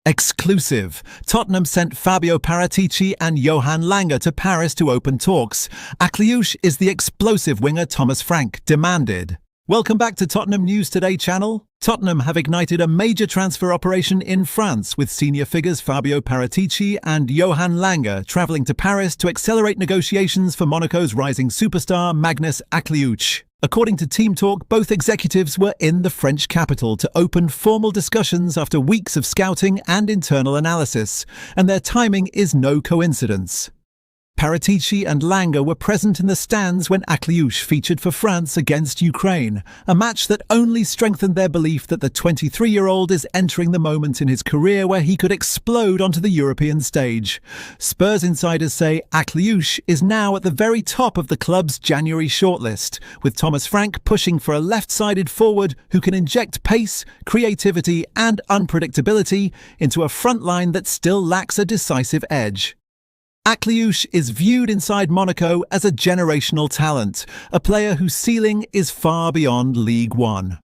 Exclusive. Tottenham sent Fabio Paratici and Johan Lange to Paris to open talks. Akliouche is the explosive winger Thomas Frank demanded. Welcome back to Tottenham News Today channel. Tottenham have ignited a major transfer operation in France with senior figures Fabio Paratici and Johan Lange travelling to Paris to accelerate negotiations for Monaco's rising superstar Maghnes Akliouche. According to TEAMtalk, both executives were in the French capital to open formal discussions after weeks of scouting and internal analysis, and their timing is no coincidence. Paratici and Lange were present in the stands when Akliouche featured for France against Ukraine, a match that only strengthened their belief that the 23-year-old is entering the moment in his career where he could explode onto the European stage. Spurs insiders say Akliouche is now at the very top of the club's January shortlist, with Thomas Frank pushing for a left-sided forward who can inject pace, creativity and unpredictability into a front line that still lacks a decisive edge. Akliouche is viewed inside Monaco as a generational talent, a player whose ceiling is far beyond League One.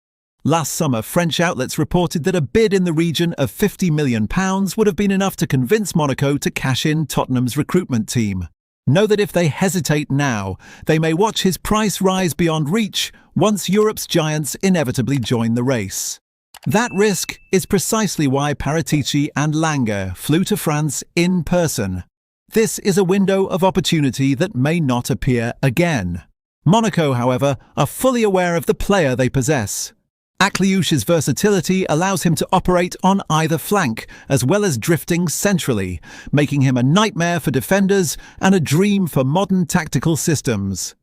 Last summer, French outlets reported that a bid in the region of £50 million would have been enough to convince Monaco to cash in Tottenham's recruitment team. Know that if they hesitate now, they may watch his price rise beyond reach once Europe's giants inevitably join the race. That risk is precisely why Paratici and Lange flew to France in person. This is a window of opportunity that may not appear again. Monaco, however, are fully aware of the player they possess. Akliouche's versatility allows him to operate on either flank, as well as drifting centrally, making him a nightmare for defenders and a dream for modern tactical systems.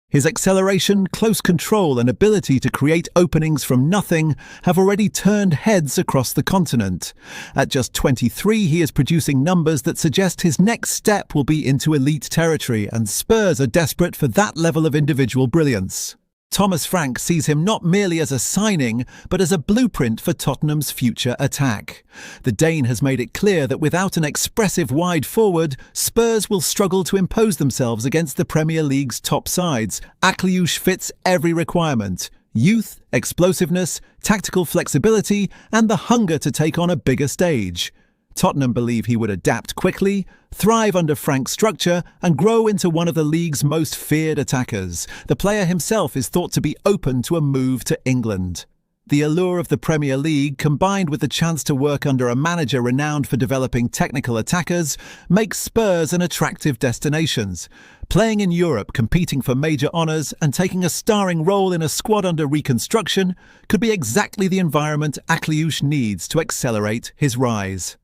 His acceleration, close control and ability to create openings from nothing have already turned heads across the continent. At just 23, he is producing numbers that suggest his next step will be into elite territory, and Spurs are desperate for that level of individual brilliance. Thomas Frank sees him not merely as a signing, but as a blueprint for Tottenham's future attack. The Dane has made it clear that without an expressive wide forward, Spurs will struggle to impose themselves against the Premier League's top sides. Akliouche fits every requirement: youth, explosiveness, tactical flexibility, and the hunger to take on a bigger stage. Tottenham believe he would adapt quickly, thrive under Frank's structure, and grow into one of the league's most feared attackers. The player himself is thought to be open to a move to England. The allure of the Premier League, combined with the chance to work under a manager renowned for developing technical attackers, makes Spurs an attractive destination. Playing in Europe, competing for major honours, and taking a starring role in a squad under reconstruction could be exactly the environment Akliouche needs to accelerate his rise.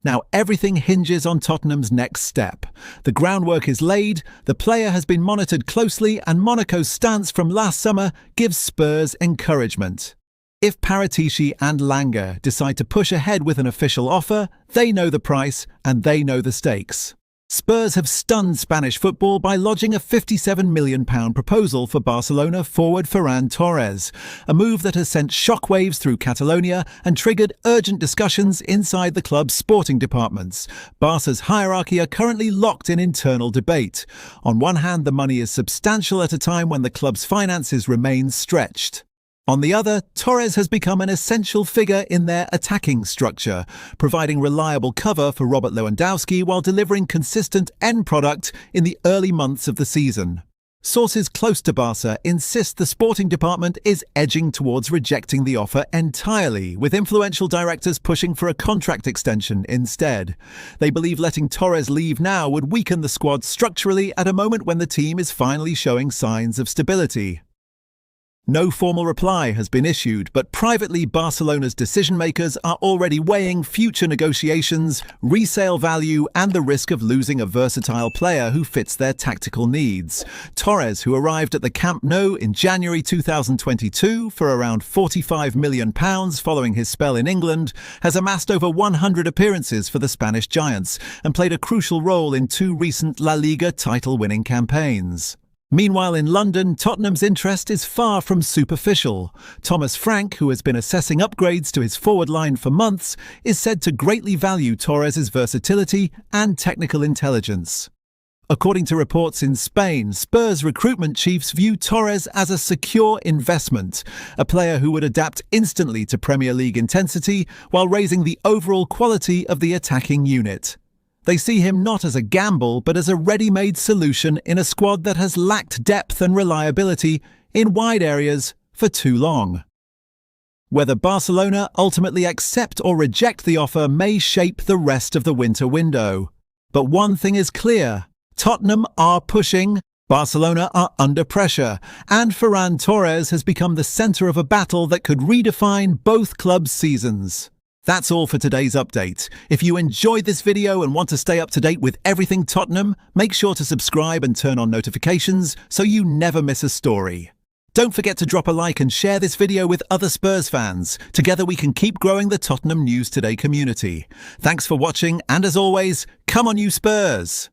Now everything hinges on Tottenham's next step. The groundwork is laid, the player has been monitored closely, and Monaco's stance from last summer gives Spurs encouragement. If Paratici and Lange decide to push ahead with an official offer, they know the price and they know the stakes. Spurs have stunned Spanish football by lodging a £57 million proposal for Barcelona forward Ferran Torres, a move that has sent shockwaves through Catalonia and triggered urgent discussions inside the club's sporting departments. Barca's hierarchy are currently locked in internal debate. On one hand, the money is substantial at a time when the club's finances remain stretched. On the other, Torres has become an essential figure in their attacking structure, providing reliable cover for Robert Lewandowski while delivering consistent end product in the early months of the season. Sources close to Barca insist the sporting department is edging towards rejecting the offer entirely, with influential directors pushing for a contract extension instead. They believe letting Torres leave now would weaken the squad structurally at a moment when the team is finally showing signs of stability. No formal reply has been issued, but privately Barcelona's decision-makers are already weighing future negotiations, resale value, and the risk of losing a versatile player who fits their tactical needs. Torres, who arrived at the Camp Nou in January 2022 for around £45 million following his spell in England, has amassed over 100 appearances for the Spanish Giants and played a crucial role in 2 recent La Liga title-winning campaigns. Meanwhile, in London, Tottenham's interest is far from superficial. Thomas Frank, who has been assessing upgrades to his forward line for months, is said to greatly value Torres' versatility and technical intelligence. According to reports in Spain, Spurs recruitment chiefs view Torres as a secure investment, a player who would adapt instantly to Premier League intensity while raising the overall quality of the attacking unit. They see him not as a gamble but as a ready-made solution in a squad that has lacked depth and reliability in wide areas for too long. Whether Barcelona ultimately accept or reject the offer may shape the rest of the winter window. But one thing is clear: Tottenham are pushing, Barcelona are under pressure, and Ferran Torres has become the centre of a battle that could redefine both clubs' seasons. That's all for today's update. If you enjoyed this video and want to stay up to date with everything Tottenham, make sure to subscribe and turn on notifications so you never miss a story. Don't forget to drop a like and share this video with other Spurs fans. Together we can keep growing the Tottenham News Today community. Thanks for watching, and as always, come on you Spurs!